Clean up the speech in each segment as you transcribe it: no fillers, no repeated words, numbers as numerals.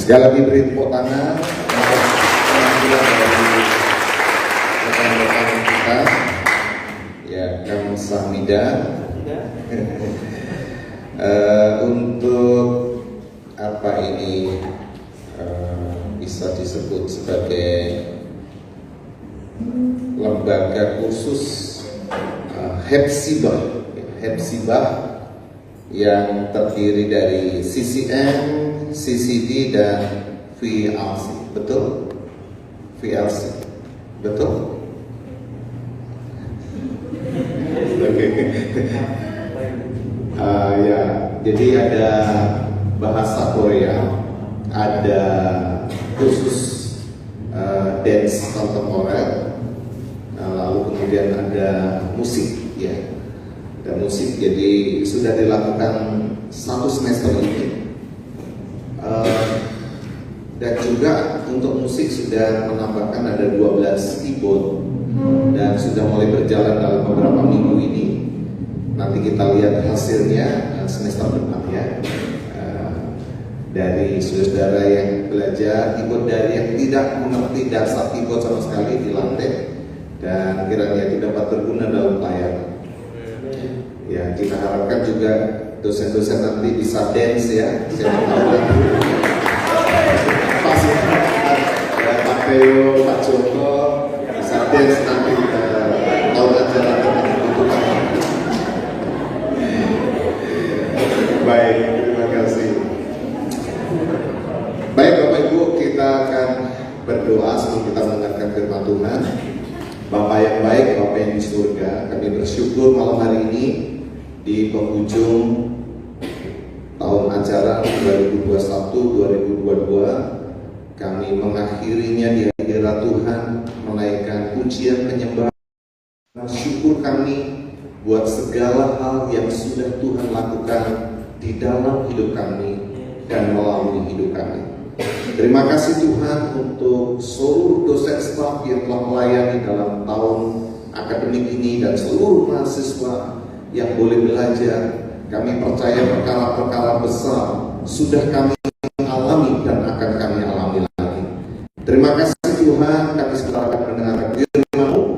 Sekali lagi beri tepuk tangan untuk penampilan dari rekan-rekan kita, ya, Kang Samida. Untuk apa ini bisa disebut sebagai lembaga khusus Hepzibah yang terdiri dari CCM, CCD dan VLC. Betul? VLC. Betul? Oke. Ya, jadi ada bahasa Korea, ada khusus dance kontemporer, lalu kemudian ada musik, ya. Dan musik, jadi sudah dilakukan 1 semester ini. Dan juga untuk musik sudah menambahkan ada 12 keyboard dan sudah mulai berjalan dalam beberapa minggu ini. Nanti kita lihat hasilnya semester depan, ya. Dari saudara yang belajar keyboard, dari yang tidak mengerti dasar keyboard sama sekali dilatih dan kiranya itu dapat berguna dalam pelayanan. Ya, kita harapkan juga dosen-dosen nanti bisa dance, ya. Saya tahu pas ya, Pak Teo, Pak Joko bisa dance nanti tahun ajaran dibutuhkan. Baik, terima kasih. Baik Bapak Ibu, kita akan berdoa sebelum kita mendengarkan firman Tuhan. Bapak yang baik, Bapak yang di surga, kami bersyukur malam hari ini di penghujung tahun ajaran 2021-2022 kami mengakhirinya di hadirat Tuhan, menaikkan pujian penyembahan syukur kami buat segala hal yang sudah Tuhan lakukan di dalam hidup kami dan melalui hidup kami. Terima kasih Tuhan untuk seluruh dosen staf yang telah melayani dalam tahun akademik ini dan seluruh mahasiswa yang boleh belajar. Kami percaya perkara-perkara besar sudah kami alami dan akan kami alami lagi. Terima kasih Tuhan, kami sekarang akan mendengarkan firman-Mu.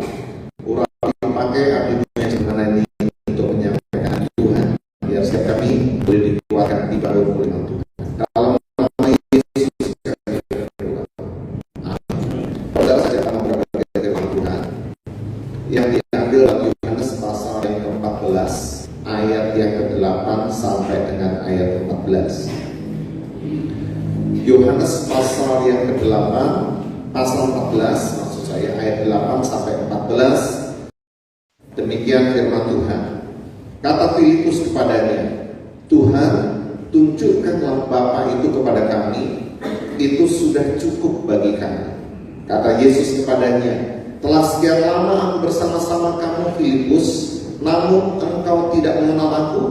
Urapi pakai abdi-Mu yang ini untuk menyampaikan Tuhan, biar setiap kami boleh dikuatkan di bawah firman Tuhan. Dalam nama Yesus kami berdoa. Amin. Saudara saja akan memperbaiki firman Tuhan yang diambil dari Yohanes pasal yang ke-14 ayat yang ke-8 sampai dengan ayat ke-14. Yohanes pasal yang ke-8 pasal 14 maksud saya ayat 8 sampai 14. Demikian firman Tuhan. Kata Filipus kepadanya, "Tuhan, tunjukkanlah Bapa itu kepada kami, itu sudah cukup bagi kami." Kata Yesus kepadanya, "Telah sekian lama aku bersama-sama kamu Filipus, namun engkau tidak mengenal aku.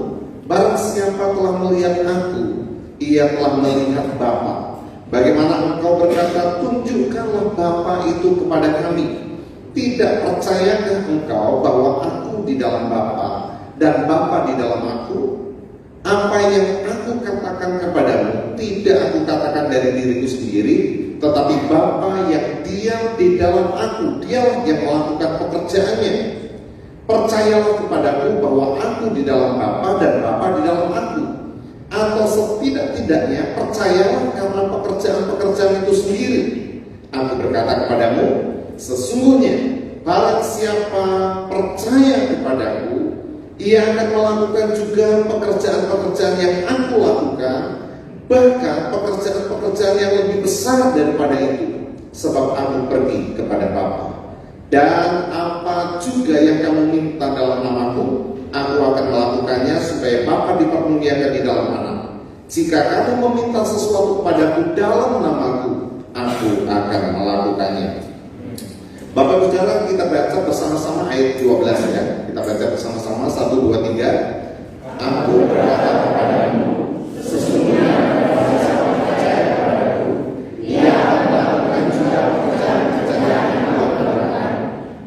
Barang siapa telah melihat aku, ia telah melihat Bapa. Bagaimana engkau berkata, tunjukkanlah Bapa itu kepada kami? Tidak percayakah engkau bahwa aku di dalam Bapa dan Bapa di dalam aku? Apa yang aku katakan kepadamu, tidak aku katakan dari diriku sendiri, tetapi Bapa yang diam di dalam aku, dialah yang melakukan pekerjaannya. Percayalah kepadaku bahwa aku di dalam Bapa dan Bapa di dalam aku. Atau setidak-tidaknya percayalah karena pekerjaan-pekerjaan itu sendiri. Aku berkata kepadamu, sesungguhnya barang siapa percaya kepadaku, ia akan melakukan juga pekerjaan-pekerjaan yang aku lakukan, bahkan pekerjaan-pekerjaan yang lebih besar daripada itu, sebab aku pergi kepada Bapa. Dan apa juga yang kamu minta dalam namaku, aku akan melakukannya supaya Bapa dipermuliakan di dalam Anak. Jika kamu meminta sesuatu kepadaku dalam namaku, aku akan melakukannya." Bapak Saudara, kita baca bersama-sama ayat 12 ya. Kita baca bersama-sama 1, 2, 3. Aku berkata kepadamu, sesungguhnya barang siapa percaya kepadaku, ia akan melakukan juga pekerjaan-pekerjaan yang aku lakukan,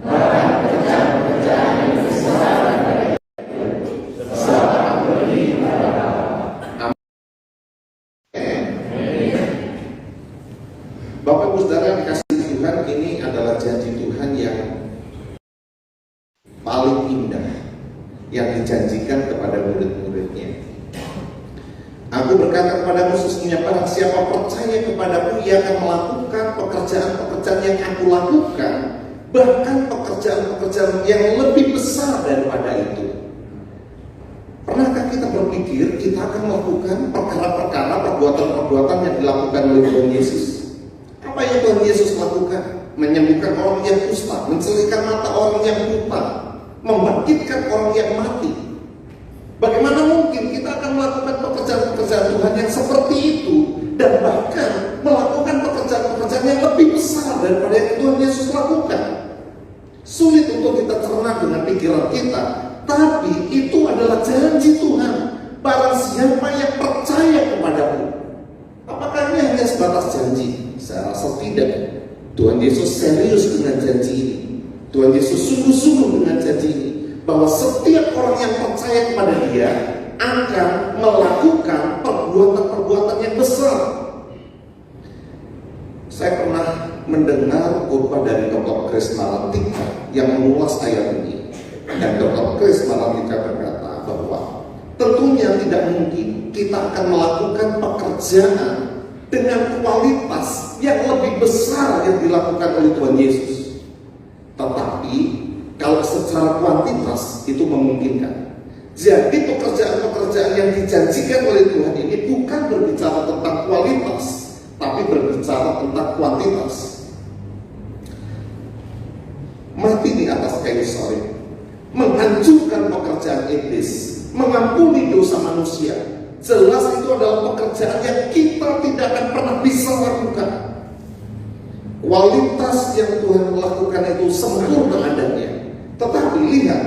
bahkan pekerjaan-pekerjaan yang besar daripada itu, sebab aku pergi kepada Bapa. Amin. yang dijanjikan kepada murid-muridnya. Aku berkata kepadamu sesungguhnya barang siapa percaya kepadaku, ia akan melakukan pekerjaan-pekerjaan yang aku lakukan, bahkan pekerjaan-pekerjaan yang lebih besar daripada itu. Pernahkah kita berpikir kita akan melakukan perkara-perkara, perbuatan-perbuatan yang dilakukan oleh Tuhan Yesus? Apa yang Tuhan Yesus lakukan? Menyembuhkan orang yang kusta, mencelupkan mata orang yang buta, membangkitkan orang yang mati. Bagaimana mungkin kita akan melakukan pekerjaan-pekerjaan Tuhan yang seperti itu, dan bahkan melakukan pekerjaan-pekerjaan yang lebih besar daripada yang Tuhan Yesus lakukan? Sulit untuk kita cerna dengan pikiran kita, tapi itu adalah janji Tuhan. Barang siapa yang percaya kepadamu. Apakah ini hanya sebatas janji? Saya rasa tidak. Tuhan Yesus serius dengan janji ini. Tuhan Yesus sungguh-sungguh dengan janji ini, bahwa setiap orang yang percaya kepada Dia akan melakukan perbuatan-perbuatan yang besar. Saya pernah mendengar khotbah dari Dr. Chris Malatika yang mengulas ayat ini. Dan Dr. Chris Malatika berkata bahwa tentunya tidak mungkin kita akan melakukan pekerjaan dengan kualitas yang lebih besar yang dilakukan oleh Tuhan Yesus. Tetapi kalau secara kuantitas itu memungkinkan. Jadi pekerjaan-pekerjaan yang dijanjikan oleh Tuhan ini bukan berbicara tentang kualitas, tapi berbicara tentang kuantitas. Mati di atas kayu salib, menghancurkan pekerjaan iblis, mengampuni dosa manusia. Jelas itu adalah pekerjaan yang kita tidak akan pernah bisa lakukan. Kualitas yang Tuhan lakukan itu sempurna adanya. Tetapi lihat,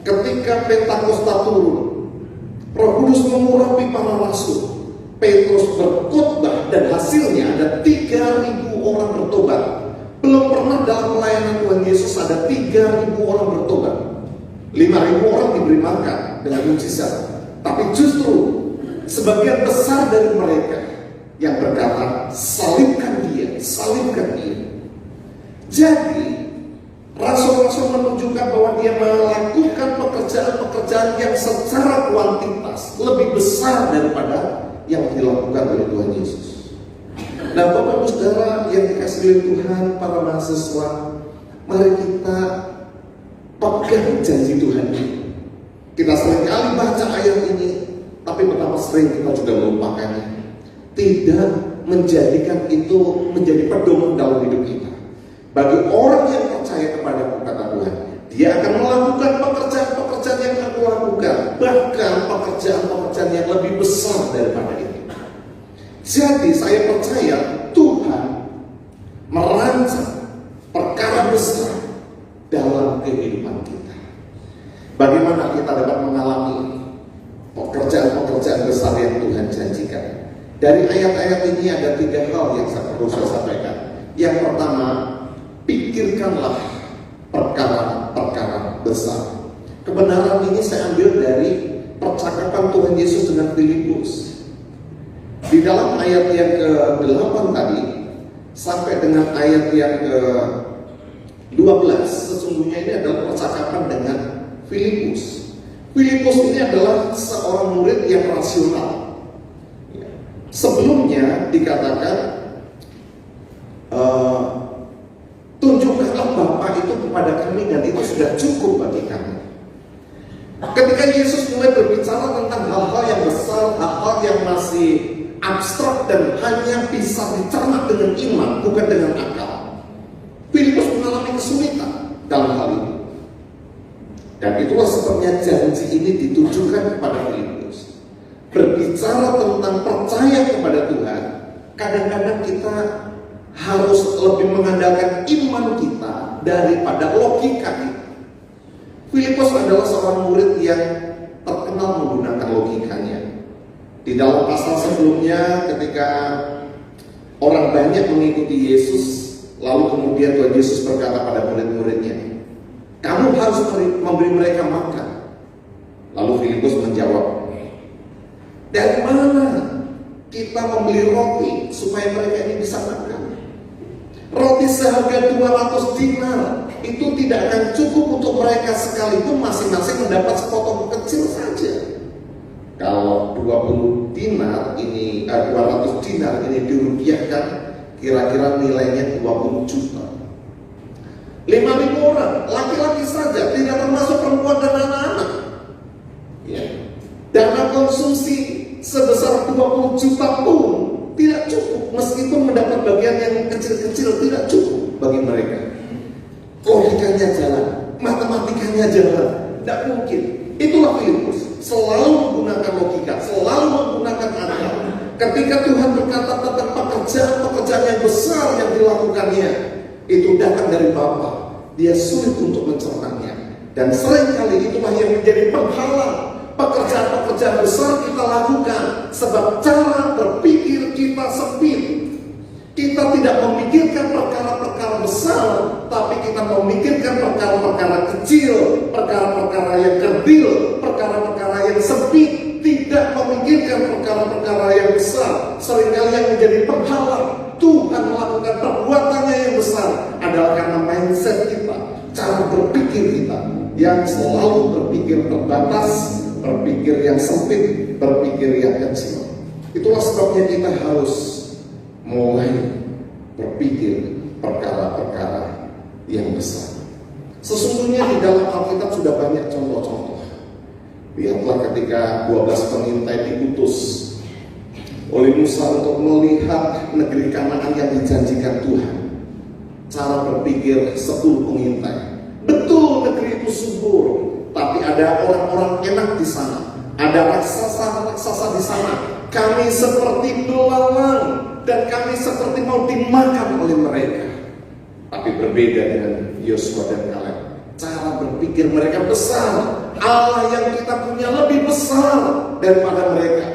ketika Pentakosta turun, Roh Kudus mengurapi para rasul, Petrus berkhotbah dan hasilnya ada 3.000 orang bertobat. Belum pernah dalam pelayanan Tuhan Yesus ada 3.000 orang bertobat. 5.000 orang diberi makan dengan mujizat. Tapi justru sebagian besar dari mereka yang berkata, salibkan dia, salibkan dia. Jadi rasul-rasul menunjukkan bahwa dia melakukan pekerjaan-pekerjaan yang secara kuantitas lebih besar daripada yang dilakukan oleh Tuhan Yesus. Nah, Bapak Ibu Saudara yang dikasihi oleh Tuhan, para mahasiswa, mari kita pegang janji Tuhan ini. Kita seringkali baca ayat ini, tapi betapa sering kita juga melupakannya. Tidak menjadikan itu menjadi pedoman dalam hidup kita. Bagi orang yang percaya kepada kata Tuhan, dia akan melakukan pekerjaan-pekerjaan yang aku lakukan, bahkan pekerjaan-pekerjaan yang lebih besar daripada itu. Jadi saya percaya Tuhan merancang perkara besar dalam kehidupan kita. Bagaimana kita dapat mengalami pekerjaan-pekerjaan besar yang Tuhan janjikan? Dari ayat-ayat ini ada 3 hal yang perlu saya sampaikan. Yang pertama, pikirkanlah perkara-perkara besar. Kebenaran ini saya ambil dari percakapan Tuhan Yesus dengan Filipus. Di dalam ayat yang ke-8 tadi sampai dengan ayat yang ke-12, sesungguhnya ini adalah percakapan dengan Filipus. Filipus ini adalah seorang murid yang rasional. Sebelumnya dikatakan tunjukkanlah Bapa itu kepada kami dan itu sudah cukup bagi kami. Ketika Yesus mulai berbicara tentang hal-hal yang besar, hal-hal yang masih abstrak dan hanya bisa dicerna dengan iman, bukan dengan akal, Filipus mengalami kesulitan dalam hal ini. Dan itulah sebabnya janji ini ditujukan kepada Filipus. Berbicara tentang percaya kepada Tuhan, kadang-kadang kita harus lebih mengandalkan iman kita daripada logika kita. Filipus adalah seorang murid yang terkenal menggunakan logikanya. Di dalam pasal sebelumnya, ketika orang banyak mengikuti Yesus, lalu kemudian Tuhan Yesus berkata pada murid-muridnya, kamu harus memberi mereka makan. Lalu Filipus menjawab, dari mana kita membeli roti supaya mereka ini bisa makan? Roti seharga 200 dinar itu tidak akan cukup untuk mereka sekalipun masing-masing mendapat sepotong Kalau 20 dinar ini 200 dinar ini dirupiahkan, kira-kira nilainya 20 juta. 5.000 orang, laki-laki saja, tidak termasuk perempuan dan anak-anak. Ya. Dana konsumsi sebesar 20 juta pun tidak cukup, meskipun mendapat bagian yang kecil-kecil tidak cukup bagi mereka. Logikanya jalan, matematikanya jalan, tidak mungkin. Itulah Filipus, selalu menggunakan logika, selalu menggunakan akal. Ketika Tuhan berkata tentang pekerjaan yang besar yang dilakukannya, itu datang dari Bapa. Dia sulit untuk mencernanya, dan seringkali itulah yang menjadi penghalang pekerjaan-pekerjaan besar kita lakukan, sebab cara berpikir kita sempit. Kita tidak memikirkan perkara-perkara besar, tapi kita memikirkan perkara-perkara kecil, perkara-perkara yang kerdil, perkara-perkara yang sempit. Tidak memikirkan perkara-perkara yang besar. Seringkali yang menjadi penghalang Tuhan melakukan perbuatannya yang besar adalah karena mindset kita, cara berpikir kita yang selalu berpikir terbatas, berpikir yang sempit, berpikir yang kecil. Itulah sebabnya kita harus mulai berpikir perkara-perkara yang besar. Sesungguhnya di dalam Alkitab sudah banyak contoh-contoh. Lihatlah ketika 12 pengintai diutus oleh Musa untuk melihat negeri Kanaan yang dijanjikan Tuhan. Cara berpikir 10 pengintai. Betul negeri itu subur, tapi ada orang-orang enak di sana. Ada raksasa-raksasa di sana. Kami seperti belalang dan kami seperti mau dimakan oleh mereka. Tapi berbeda dengan Yosua dan Kaleb. Cara berpikir mereka besar. Allah yang kita punya lebih besar daripada mereka.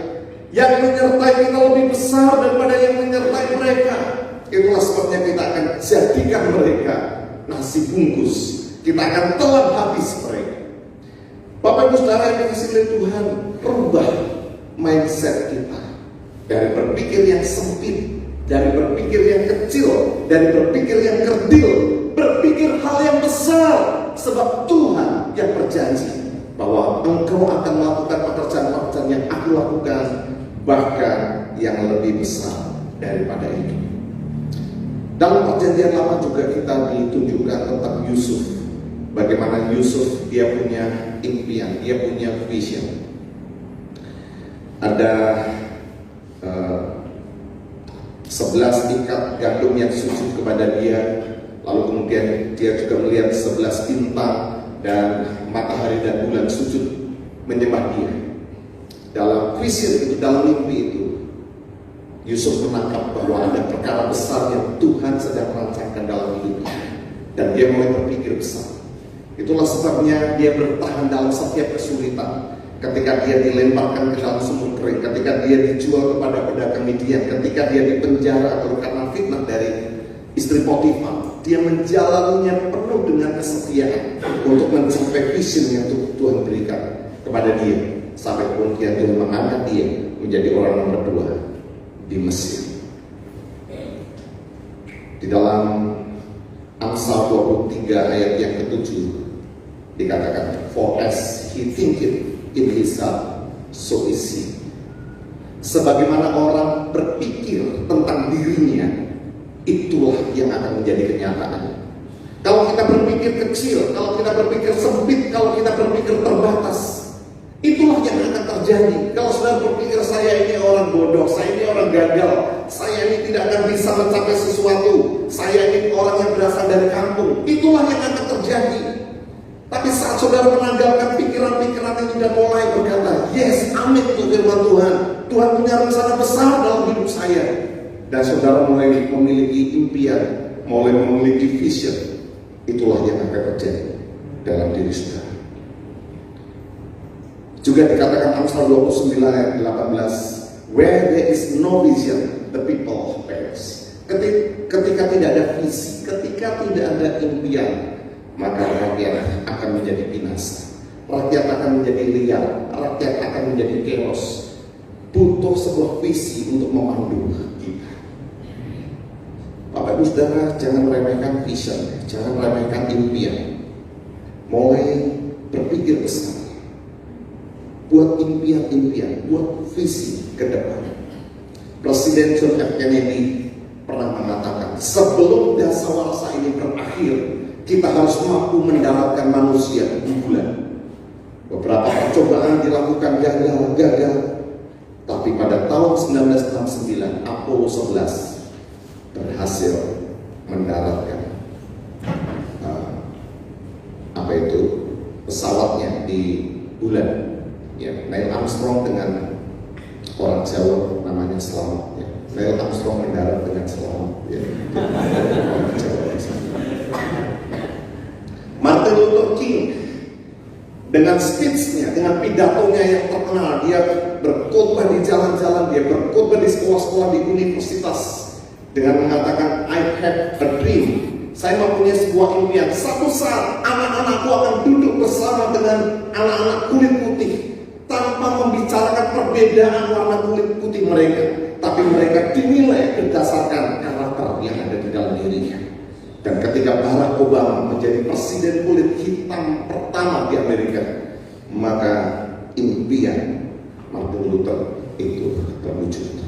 Yang menyertai kita lebih besar daripada yang menyertai mereka. Itulah sebabnya kita akan jadikan mereka nasi bungkus. Kita akan telan habis mereka. Bapak Ibu Saudara yang dikasihi oleh Tuhan, rubah mindset kita dari berpikir yang sempit, dari berpikir yang kecil, dari berpikir yang kerdil, berpikir hal yang besar, sebab Tuhan yang berjanji bahwa engkau akan melakukan pekerjaan-pekerjaan yang aku lakukan, bahkan yang lebih besar daripada itu. Dalam perjanjian lama juga kita ditunjukkan tentang Yusuf. Bagaimana Yusuf dia punya impian, dia punya vision. Ada 11 ikat gandum yang sujud kepada dia. Lalu kemudian dia juga melihat 11 bintang dan matahari dan bulan sujud menyembah dia. Dalam vision itu, dalam mimpi itu, Yusuf menangkap bahwa ada perkara besar yang Tuhan sedang merancangkan dalam hidupnya. Dan dia mulai berpikir besar. Itulah sebabnya dia bertahan dalam setiap kesulitan. Ketika dia dilemparkan ke dalam sumur kering, ketika dia dijual kepada pedagang Midian, ketika dia dipenjara karena fitnah dari istri Potifar, dia menjalaninya penuh dengan kesetiaan untuk mencapai vision yang Tuhan berikan kepada dia. Sampai kemudian Tuhan mengangkat dia menjadi orang nomor 2 di Mesir. Di dalam Amsal 23 ayat yang ke-7 dikatakan, for as he thinketh in his heart, so is he. Sebagaimana orang berpikir tentang dirinya, itulah yang akan menjadi kenyataan. Kalau kita berpikir kecil, kalau kita berpikir sempit, kalau kita berpikir terbatas, itulah yang akan terjadi. Kalau saudara berpikir saya ini orang bodoh, saya ini orang gagal, saya ini tidak akan bisa mencapai sesuatu, saya ini orang yang berasal dari kampung, itulah yang akan terjadi. Tapi saat saudara menanggalkan pikiran-pikiran itu dan mulai berkata, yes, amin untuk firman Tuhan, Tuhan punya rencana besar dalam hidup saya, dan saudara mulai memiliki impian, mulai memiliki vision, itulah yang akan terjadi dalam diri saudara. Juga dikatakan Amsal 29 ayat 18, where there is no vision, the people perish. Ketika tidak ada visi, ketika tidak ada impian, maka rakyat akan menjadi binasa. Rakyat akan menjadi liar, rakyat akan menjadi chaos. Butuh sebuah visi untuk memandu kita. Bapak Ibu Saudara, jangan meremehkan vision, jangan meremehkan impian. Mulai berpikir besar. buat impian-impian, buat visi ke depan. Presiden John F. Kennedy pernah mengatakan, sebelum dasawarsa ini berakhir, kita harus mampu mendaratkan manusia di bulan. Beberapa percobaan dilakukan gagal, tapi pada tahun 1969 Apollo 11 berhasil mendaratkan pesawatnya di bulan. Ya, Neil Armstrong dengan orang Jawa namanya selamat. Ya. Neil Armstrong mendarat dengan selamat. Ya. Martin Luther King dengan speech-nya, dengan pidatonya yang terkenal, dia berkhotbah di jalan-jalan, dia berkhotbah di sekolah-sekolah, di universitas, dengan mengatakan, I have a dream. Saya mempunyai sebuah impian. Satu saat anak-anakku akan duduk bersama dengan anak-anak kulit putih, tanpa membicarakan perbedaan warna kulit putih mereka, tapi mereka dinilai berdasarkan karakter yang ada di dalam dirinya. Dan ketika Barack Obama menjadi presiden kulit hitam pertama di Amerika, maka impian Martin Luther itu terwujud.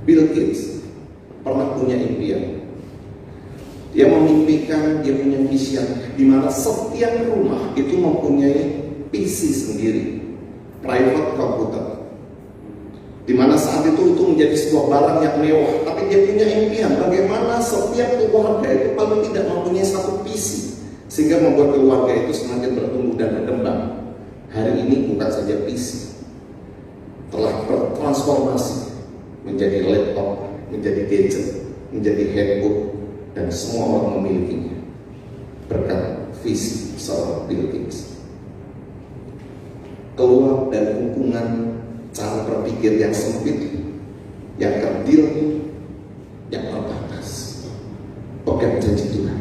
Bill Gates pernah punya impian. Dia memimpikan, dia punya vision di mana setiap rumah itu mempunyai PC sendiri, private computer. Di mana saat itu menjadi sebuah barang yang mewah, tapi dia punya impian bagaimana setiap keluarga itu paling tidak mempunyai satu PC, sehingga membuat keluarga itu semakin bertumbuh dan berkembang. Hari ini bukan saja PC, telah bertransformasi menjadi laptop, menjadi gadget, menjadi handphone, dan semua orang memilikinya berkat visi seorang Bill Gates. Keluar dari hubungan cara berpikir yang sempit, yang kerdil, yang terbatas. Pegang janji Tuhan.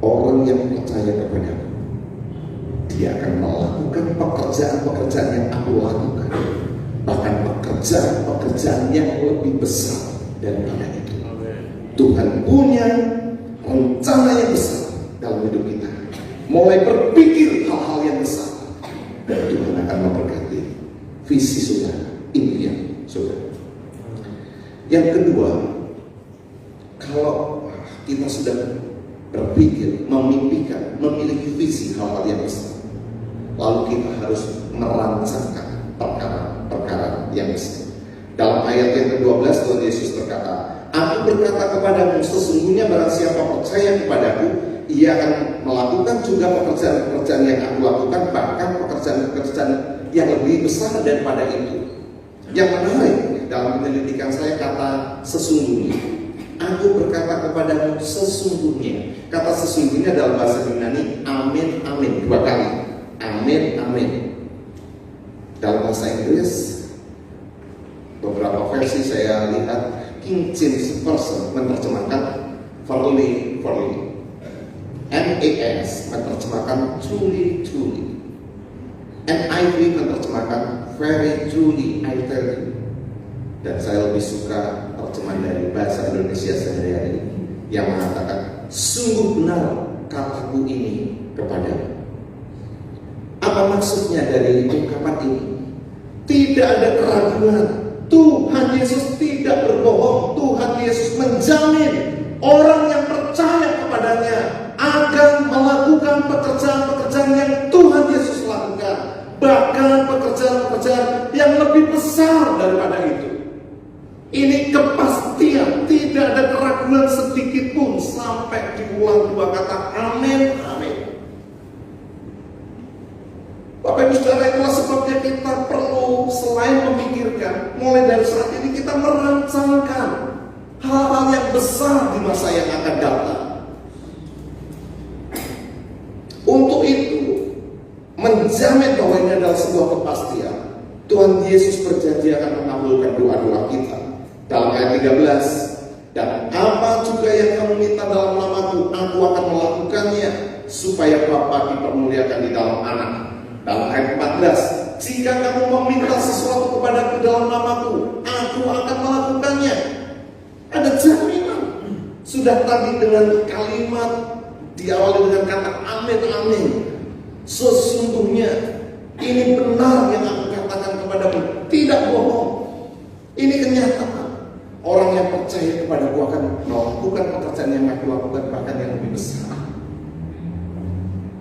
Orang yang percaya kepadaku, dia akan melakukan pekerjaan-pekerjaan yang aku lakukan, bahkan pekerjaan-pekerjaan yang lebih besar daripada itu. Tuhan punya rencana yang besar dalam hidup kita. Mulai berpikir hal-hal yang besar, dan Tuhan akan memberkati visi saudara, impian saudara. Yang kedua, kalau kita sudah berpikir, memimpikan, memiliki visi hal-hal yang besar, lalu kita harus merancangkan perkara-perkara yang besar. Dalam ayat yang ke-12 Tuhan Yesus berkata, Aku berkata kepadamu, sesungguhnya barang siapa percaya kepadaku, ia akan melakukan juga pekerjaan-pekerjaan yang aku lakukan, bahkan pekerjaan-pekerjaan yang lebih besar daripada itu. Yang menarik dalam penyelidikan saya kata sesungguhnya. Aku berkata kepadamu sesungguhnya. Kata sesungguhnya dalam bahasa Yunani amin amin, 2 kali. Amin amin. Dalam bahasa Inggris beberapa versi saya lihat King James Version menerjemahkan verily verily. NAS menerjemahkan truly truly. NIV menerjemahkan very truly I tell you. Dan saya lebih suka terjemahan dari bahasa Indonesia sehari-hari yang mengatakan sungguh benar kataku ini kepadamu. Apa maksudnya dari ungkapan ini? Tidak ada keraguan. Tuhan Yesus tidak berbohong. Tuhan Yesus menjamin orang yang percaya kepadanya akan melakukan pekerjaan-pekerjaan yang Tuhan Yesus lakukan, bahkan pekerjaan-pekerjaan yang lebih besar daripada itu. Ini kepastian, tidak ada keraguan sedikit pun sampai diulang 2 kata amin amin. Bapak Ibu Saudara, itulah sebabnya kita perlu selain memikirkan, mulai dari saat ini kita merancangkan hal-hal yang besar di masa yang akan datang. Untuk itu, menjamin bahwa ini adalah sebuah kepastian, Tuhan Yesus berjanji akan mengabulkan doa-doa kita. Dalam ayat 13, dan apa juga yang kamu minta dalam namaku, aku akan melakukannya, supaya Bapa dipermuliakan di dalam anak. Dalam ayat 14, jika kamu meminta sesuatu kepadaku dalam namaku, aku akan melakukannya. Ada jaminan. Sudah tadi dengan kalimat diawali dengan kata amin amin. Sesungguhnya Ini benar yang aku katakan kepadamu, tidak bohong. Ini kenyataan. Orang yang percaya kepadaku akan melakukan pekerjaan yang aku lakukan, bahkan yang lebih besar.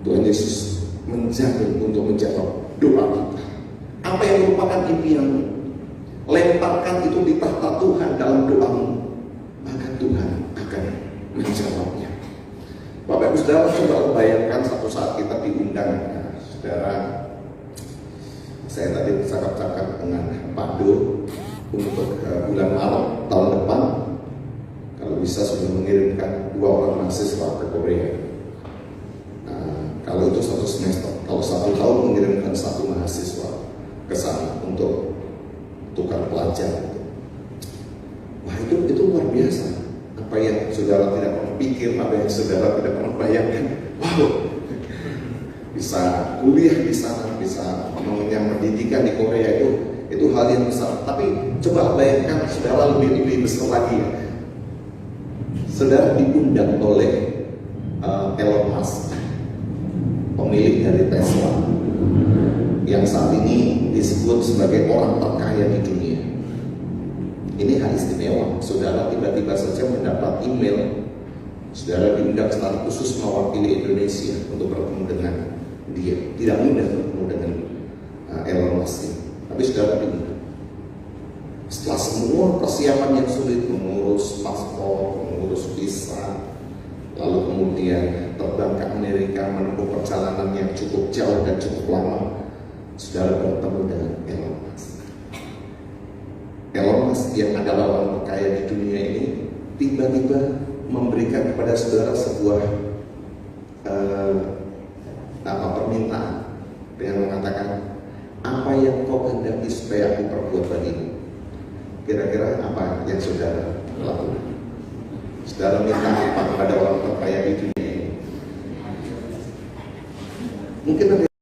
Tuhan Yesus menjamin untuk menjawab doa kita. Apa yang merupakan impianmu, lemparkan itu di tahta Tuhan dalam doamu, maka Tuhan akan menjawabnya. Bapak Ibu Saudara, coba bayangkan satu saat kita diundang, ya, saudara. Saya tadi bercakap-cakap dengan Pak Do untuk bulan Maret tahun depan, kalau bisa sudah mengirimkan 2 orang mahasiswa ke Korea. Kalau itu 1 semester, kalau 1 tahun mengirimkan 1 mahasiswa ke sana untuk tukar pelajar. Wah, itu luar biasa. Apa yang saudara tidak pernah pikir, apa yang saudara tidak pernah bayangkan. Wow, bisa kuliah di sana, bisa mengenyam pendidikan di Korea, itu hal yang besar. Tapi coba bayangkan saudara lebih besar lagi ya. Saudara diundang oleh Elon Musk, pemilik dari Tesla, yang saat ini disebut sebagai orang terkaya di dunia. Ini hal istimewa. Saudara tiba-tiba saja mendapat email, saudara diundang secara khusus mewakili Indonesia untuk bertemu dengan dia. Tidak mudah bertemu dengan Elon Musk, tapi saudara diundang. Setelah semua persiapan yang sulit, mengurus paspor, mengurus visa, lalu kemudian terbang ke Amerika, menempuh perjalanan yang cukup jauh dan cukup lama, saudara bertemu dengan Elon Musk. Elon Musk yang adalah orang terkaya di dunia ini tiba-tiba memberikan kepada saudara sebuah permintaan dengan mengatakan, apa yang kau hendaki supaya aku perbuat bagimu? Kira-kira apa yang saudara lakukan? Saudara minta apa kepada orang terkaya di dunia ini? Mungkin ada yang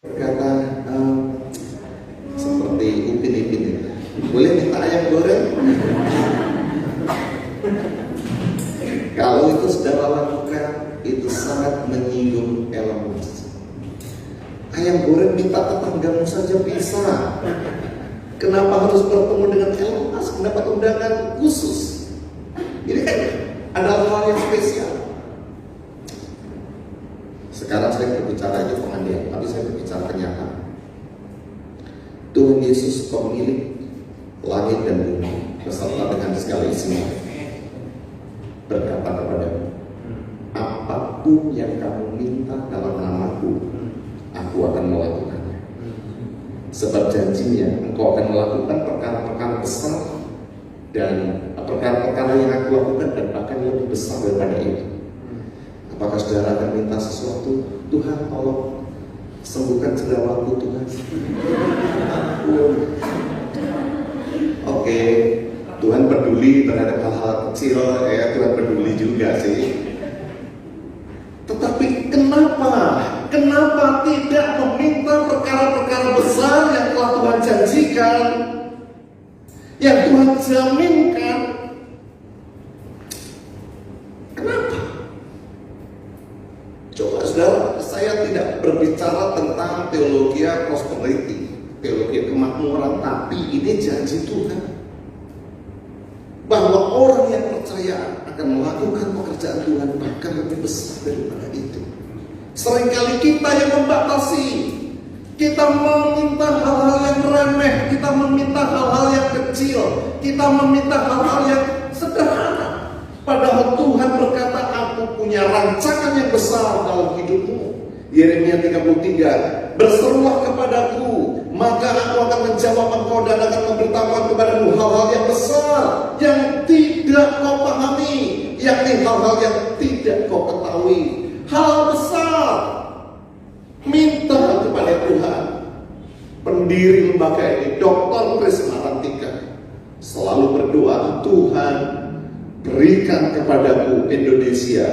berkata seperti Upin Ipin ini, boleh minta ayam goreng? Kalau itu saudara lakukan, itu sangat menyinggung Elon Musk. Ayam goreng minta tetanggamu saja bisa. Kenapa harus bertemu dengan Elon Musk? Kenapa undangan khusus? Ini kan adalah hal yang spesial. Sekarang saya berbicara itu pengandaian, tapi saya berbicara kenyataan. Tuhan Yesus pemilik langit dan bumi beserta dengan segala isinya berkata kepadamu, apapun yang kamu minta dalam namaku, aku akan melakukannya. Sebab janjinya, engkau akan melakukan perkara-perkara besar dan perkara-perkara yang aku lakukan dan bahkan lebih besar daripada itu. Apakah saudara akan minta sesuatu? Tuhan, tolong sembuhkan cederaku, Tuhan. Oke, Tuhan peduli terhadap hal-hal kecil, ya Tuhan peduli juga sih. Tetapi kenapa tidak meminta perkara-perkara besar yang telah Tuhan janjikan, yang Tuhan jaminkan? Kenapa? Coba saudara, saya tidak berbicara tentang teologi prosperity, teologi kemakmuran, tapi ini janji Tuhan bahwa orang yang percaya akan melakukan pekerjaan Tuhan bahkan lebih besar daripada itu. Seringkali kita yang membatasi, kita meminta hal-hal yang remeh, kita meminta hal-hal yang kecil, kita meminta hal-hal yang sederhana. Padahal Tuhan berkata, aku punya rancangan yang besar dalam hidupmu. Yeremia 33, berserulah kepadaku, maka aku akan menjawab engkau dan akan memberitahukan kepadamu hal-hal yang besar yang tidak kau pahami, yakni hal-hal yang tidak kau ketahui. Hal besar, minta kepada Tuhan. Pendiri lembaga ini, Dr. Chris Marantika, selalu berdoa, Tuhan berikan kepadaku Indonesia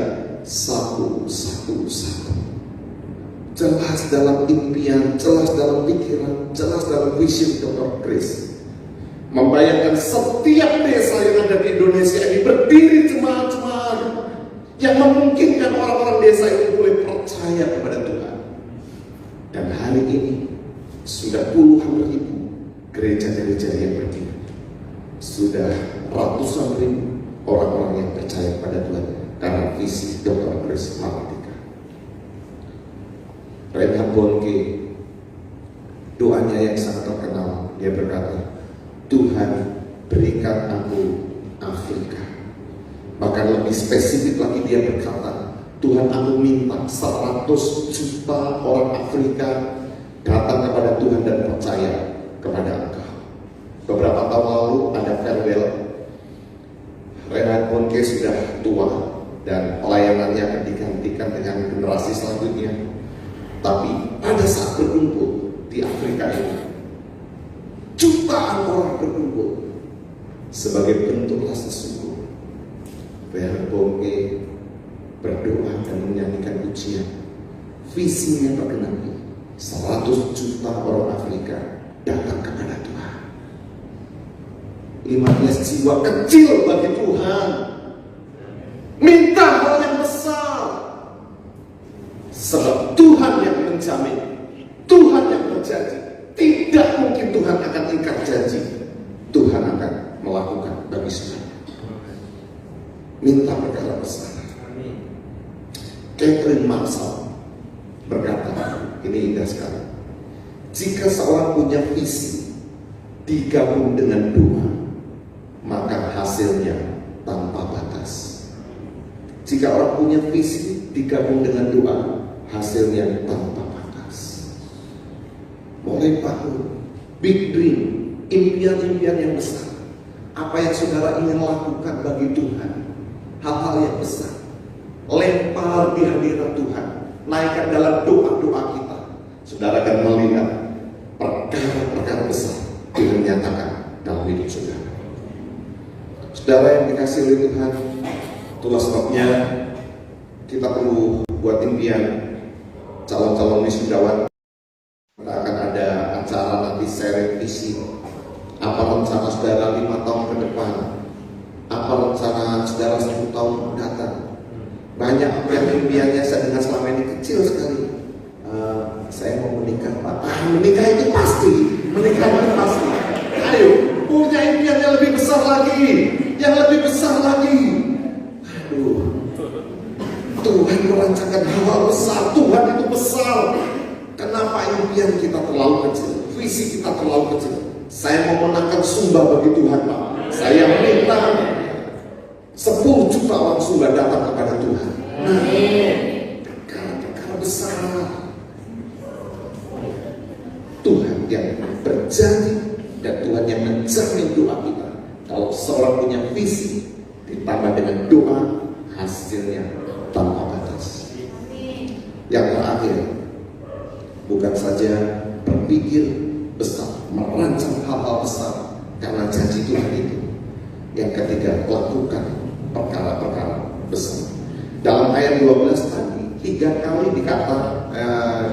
satu-satu. Jelas dalam impian, jelas dalam pikiran, jelas dalam visi Dr. Chris. Membayangkan setiap desa yang ada di Indonesia ini berdiri jemaat-jemaat yang memungkinkan orang-orang desa itu boleh percaya kepada Tuhan. Dan hari ini sudah puluhan ribu gereja-gereja yang berdiri. Sudah ratusan ribu orang-orang yang percaya pada Tuhan karena visi Dr. Chris Mahardika. Reinhard Bonnke, doanya yang sangat terkenal, dia berkata, Tuhan berikan aku Afrika. Bahkan lebih spesifik lagi dia berkata, Tuhan, aku minta 100 juta orang Afrika datang kepada Tuhan dan percaya kepada Engkau. Beberapa tahun lalu ada farewell. Reinhard Bonnke sudah tua dan pelayanannya akan digantikan dengan generasi selanjutnya. Tapi pada saat berkumpul di Afrika ini, jutaan orang berkumpul sebagai bentuk rasa syukur. Reinhard Bonnke berdoa dan menyanyikan pujian. Visinya tergenapi. 100 juta orang Afrika datang kepada Tuhan. 15 jiwa kecil bagi Tuhan. Minta hal yang besar. Sebab Tuhan yang menjamin, Tuhan yang berjanji. Tidak mungkin Tuhan akan ingkar janji. Tuhan akan melakukan bagi semuanya. Minta perkara besar. Catherine Marshall berkata, ini indah sekali. Jika seorang punya visi digabung dengan doa, maka hasilnya tanpa batas. Jika orang punya visi digabung dengan doa, hasilnya tanpa batas. Mulai bangun big dream, impian-impian yang besar. Apa yang saudara ingin lakukan bagi Tuhan, hal-hal yang besar, lempar di hadirat Tuhan, naikkan dalam doa-doa kita. Saudara akan melihat perkara-perkara besar Tuhan nyatakan dalam hidup saudara. Saudara yang dikasih oleh Tuhan, itulah sebabnya kita perlu buat impian. Calon-calon wisudawan, kita akan ada acara nanti sharing visi. Apa rencana saudara 5 tahun ke depan? Apa rencana saudara 1 tahun mendatang? Banyak yang impiannya saya dengar selama ini kecil sekali. Saya mau menikah, Pak. Menikah itu pasti. Menikah itu pasti. Ayo, punya impian yang lebih besar lagi. Yang lebih besar lagi. Aduh. Tuhan merancangkan hal besar. Tuhan itu besar. Kenapa impian kita terlalu kecil? Visi kita terlalu kecil. Saya mau menangkan sumbah bagi Tuhan, Pak. Saya minta 10 juta orang sudah datang kepada Tuhan. Nah, perkara-perkara besar. Tuhan yang berjanji dan Tuhan yang menjamin doa kita. Kalau seorang punya visi ditambah dengan doa, hasilnya tanpa batas. Yang terakhir, bukan saja berpikir besar, merancang hal-hal besar karena janji Tuhan itu. Yang ketiga, lakukan perkara-perkara besar. Dalam ayat 12 tadi 3 kali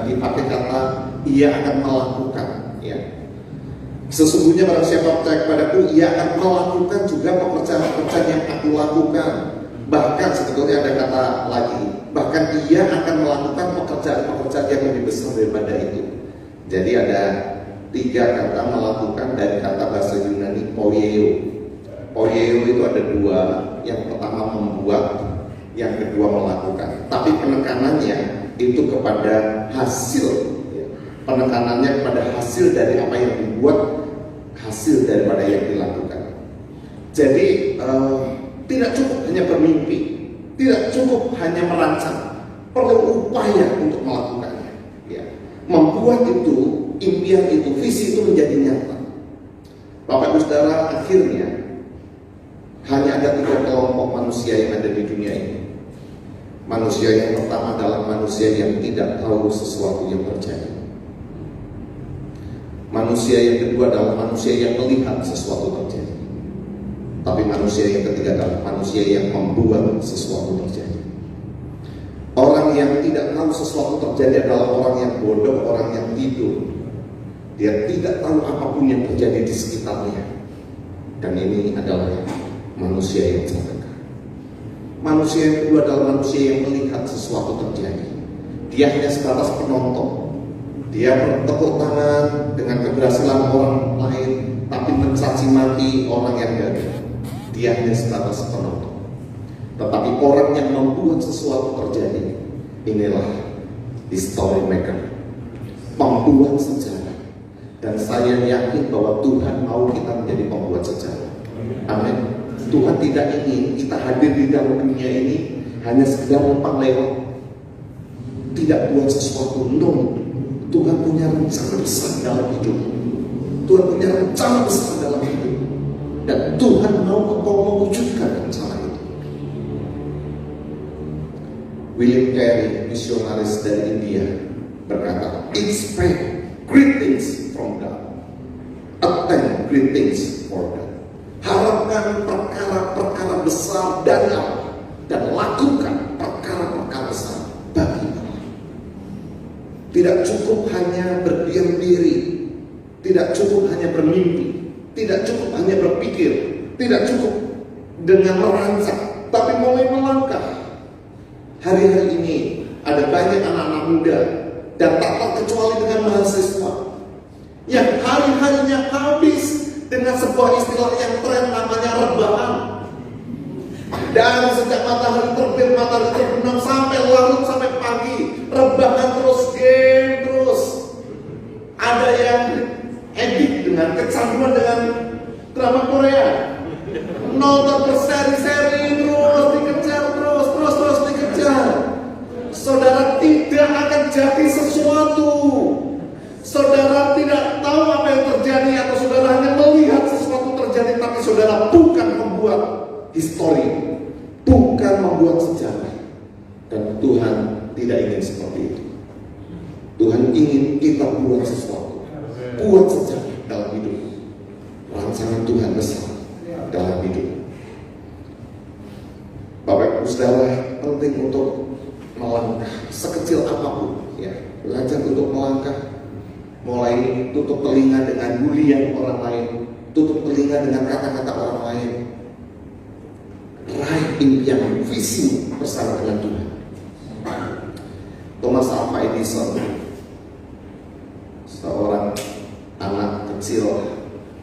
dipakai kata ia akan melakukan, ya. Sesungguhnya barang siapa percaya kepadaku, ia akan melakukan juga pekerjaan-pekerjaan yang aku lakukan. Bahkan sebetulnya ada kata lagi, bahkan ia akan melakukan pekerjaan-pekerjaan yang lebih besar daripada itu. Jadi ada 3 kata melakukan dari kata bahasa Yunani poieo. Poieo itu ada 2, yang pertama membuat, yang kedua melakukan. Tapi penekanannya itu kepada hasil. Penekanannya kepada hasil dari apa yang dibuat, hasil daripada yang dilakukan. Jadi tidak cukup hanya bermimpi, tidak cukup hanya merancang, perlu upaya untuk melakukannya. Ya. Membuat itu, impian itu, visi itu menjadi nyata. Bapak Ibu Saudara, akhirnya hanya ada 3 kelompok manusia yang ada di dunia ini. Manusia yang pertama adalah manusia yang tidak tahu sesuatu yang terjadi. Manusia yang kedua adalah manusia yang melihat sesuatu terjadi. Tapi manusia yang ketiga adalah manusia yang membuat sesuatu terjadi. Orang yang tidak tahu sesuatu terjadi adalah orang yang bodoh, orang yang tidur. Dia tidak tahu apapun yang terjadi di sekitarnya. Dan ini adalah manusia yang celaka. Manusia yang kedua adalah manusia yang melihat sesuatu terjadi. Dia hanya sebatas penonton. Dia bertepuk tangan dengan keberhasilan orang lain, tapi mencaci maki orang yang gagal. Dia hanya sebatas penonton. Tetapi orang yang membuat sesuatu terjadi, inilah history maker, pembuat sejarah. Dan saya yakin bahwa Tuhan mau kita menjadi pembuat sejarah. Amin. Tuhan tidak ingin kita hadir di dalam dunia ini hanya sekedar numpang lewat, tidak buat sesuatu. No. Tuhan punya rencana besar dalam hidup. Tuhan punya rencana besar dalam hidup. Dan Tuhan mau engkau mewujudkan rencana itu. William Carey, misionaris dari India, berkata, expect great things from God, attempt great things for God. Harapkan perkara-perkara besar dari Allah dan lakukan perkara-perkara besar bagi Allah. Tidak cukup hanya berdiam diri, tidak cukup hanya bermimpi, tidak cukup hanya berpikir, tidak cukup dengan merancang, tapi mulai melangkah. Hari-hari ini ada banyak anak-anak muda dan tak terkecuali dengan mahasiswa yang hari-harinya habis dengan sebuah istilah yang tren namanya rebahan. Dan sejak matahari terbit, matahari terbenam sampai larut, sampai pagi, rebahan terus, game terus. Ada yang edit dengan kecanduan dengan drama Korea, nonton berseri-seri terus, dikejar terus dikejar. Saudara tidak akan jadi sesuatu. Saudara tidak tahu apa yang terjadi, atau saudara hanya melihat sesuatu terjadi, tapi saudara bukan membuat histori, bukan membuat sejarah. Dan Tuhan tidak ingin seperti itu. Tuhan ingin kita buat sesuatu, buat sejarah dalam hidup. Rancangan Tuhan besar dalam hidup. Bapak Ibu Saudara, penting untuk melangkah sekecil apapun, ya. Belajar untuk melangkah. Mulai tutup telinga dengan bulian orang lain, tutup telinga dengan kata-kata orang lain. Raih impian, visi bersama dengan Tuhan. Thomas Alva Edison, seorang anak kecil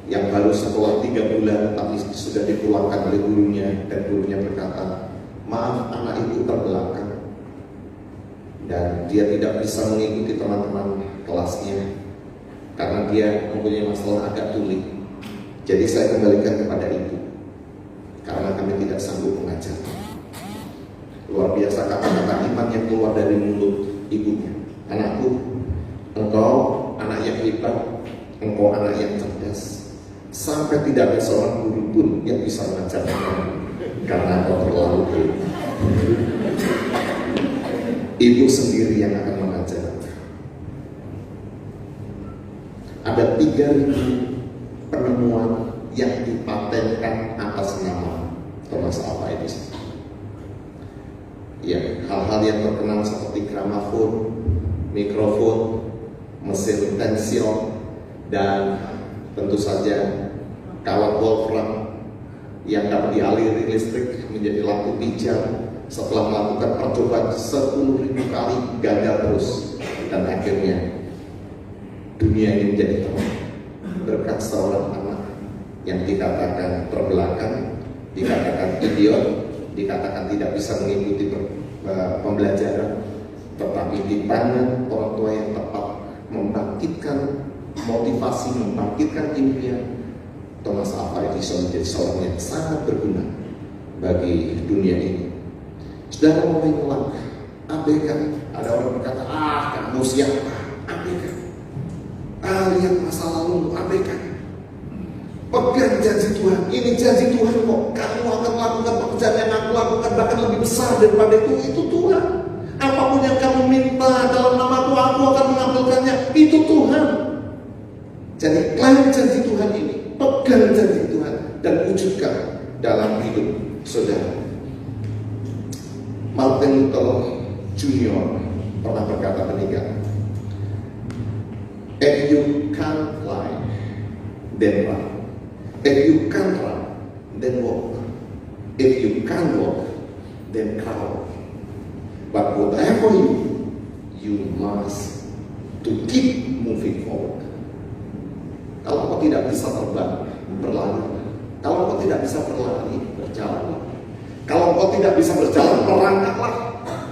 yang baru sekolah 3 bulan tapi sudah dipulangkan oleh gurunya, dan gurunya berkata, maaf, anak itu terbelakang dan dia tidak bisa mengikuti teman-teman kelasnya karena dia mempunyai masalah agak tuli. Jadi saya kembalikan kepada ibu karena kami tidak sanggup mengajar. Luar biasa kata-kata iman yang keluar dari mulut ibunya. Anakku, engkau anak yang hebat, engkau anak yang cerdas. Sampai tidak ada seorang guru pun yang bisa mengajarnya karena engkau terlalu hebat. Ibu sendiri yang akan mengajar. Ada 3.000 penemuan yang dipatenkan atas nama Thomas Alva Edison. Ya, hal-hal yang terkenal seperti gramafon, mikrofon, mesin tension, dan tentu saja kawat wolfram yang dapat dialiri listrik menjadi lampu hijau. Setelah melakukan percobaan 10.000 kali, gagal terus, dan akhirnya dunia ini menjadi terang berkat seorang anak yang dikatakan terbelakang, dikatakan idiot, dikatakan tidak bisa mengikuti pembelajaran, tetapi di tangan orang tua yang tepat membangkitkan motivasi, membangkitkan impian, Thomas Alva Edison menjadi seorang yang sangat berguna bagi dunia ini. Saudara mulai melangkah, abaikan. Ada orang berkata, kamu siapa? Abaikan. Lihat masa lalu, abaikan. Pegang janji Tuhan. Ini janji Tuhan kok. Kamu akan melakukan pekerjaan yang aku lakukan, bahkan lebih besar daripada itu Tuhan. Apapun yang kamu minta dalam namaku, aku akan mengabulkannya. Itu Tuhan. Jadi klaim janji Tuhan ini, pegang janji Tuhan, dan wujudkan dalam hidup saudara. Martin Luther Jr. pernah berkata demikian, if you can't fly, then run. If you can't run, then walk. If you can't walk, then crawl. But whatever you must to keep moving forward. Kalau engkau tidak bisa terbang, berlari. Kalau engkau tidak bisa berlari, berjalan. Kalau engkau tidak bisa berjalan, melangkahlah.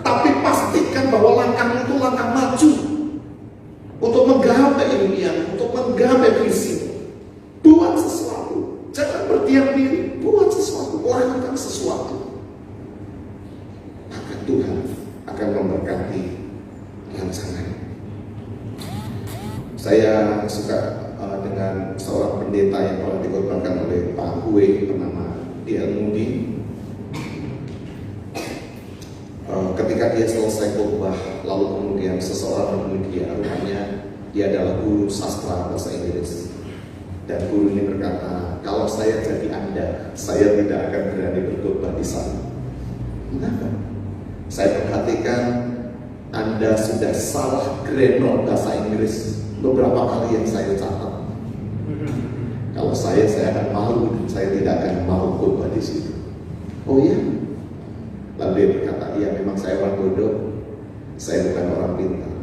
Tapi pastikan bahwa langkahmu itu langkah maju untuk menggapai ilmiah, untuk menggapai visi. Buat sesuatu, jangan berdiam diri. Buat sesuatu, lakukan sesuatu. Maka Tuhan akan memberkati rancangan. Saya suka dengan seorang pendeta yang pernah dikhotbahkan oleh Pak Hue bernama D.L. Moody. Ketika dia selesai khotbah, lalu kemudian seseorang menemui dia, rupanya dia adalah guru sastra bahasa Inggris. Dan guru ini berkata, kalau saya jadi Anda, saya tidak akan berani berkhotbah di sana. Kenapa? Saya perhatikan Anda sudah salah grammar bahasa Inggris beberapa kali yang saya catat. Kalau saya akan malu dan saya tidak akan mau khotbah di situ. Oh iya? Lalu dia berkata, iya memang saya orang bodoh, saya bukan orang pintar.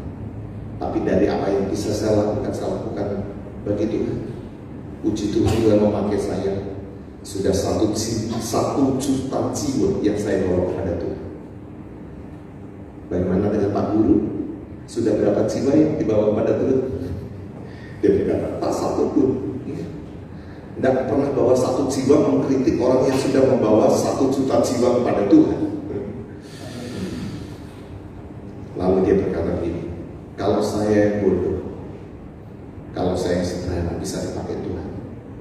Tapi dari apa yang bisa saya lakukan bagi Tuhan. Puji Tuhan yang memakai saya. Sudah 1 juta jiwa yang saya bawa kepada Tuhan. Bagaimana dengan Pak Guru? Sudah berapa jiwa yang dibawa kepada Tuhan? Dia berkata, tak satu pun. Tidak pernah bawa 1 jiwa mengkritik orang yang sudah membawa 1 juta jiwa kepada Tuhan. Lalu dia berkata begini, kalau saya yang bodoh, kalau saya yang sederhana bisa dipakai Tuhan,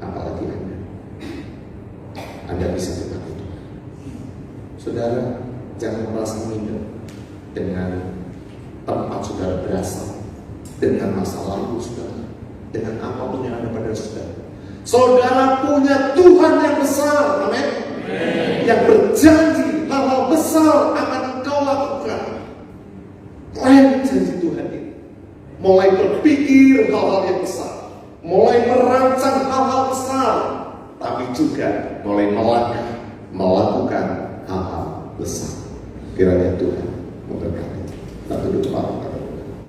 apalagi Anda? Anda bisa dipakai Tuhan. Saudara, jangan merasa minder dengan tempat saudara berasal, dengan masa lalu saudara, dengan apapun yang ada pada saudara. Saudara punya Tuhan yang besar, amin. Yang berjanji hal-hal besar akan engkau lakukan. Lain janji Tuhan ini. Mulai berpikir hal-hal yang besar, mulai merancang hal-hal besar, tapi juga mulai melangkah, melakukan hal-hal besar. Kiranya Tuhan memberkati. Kita duduk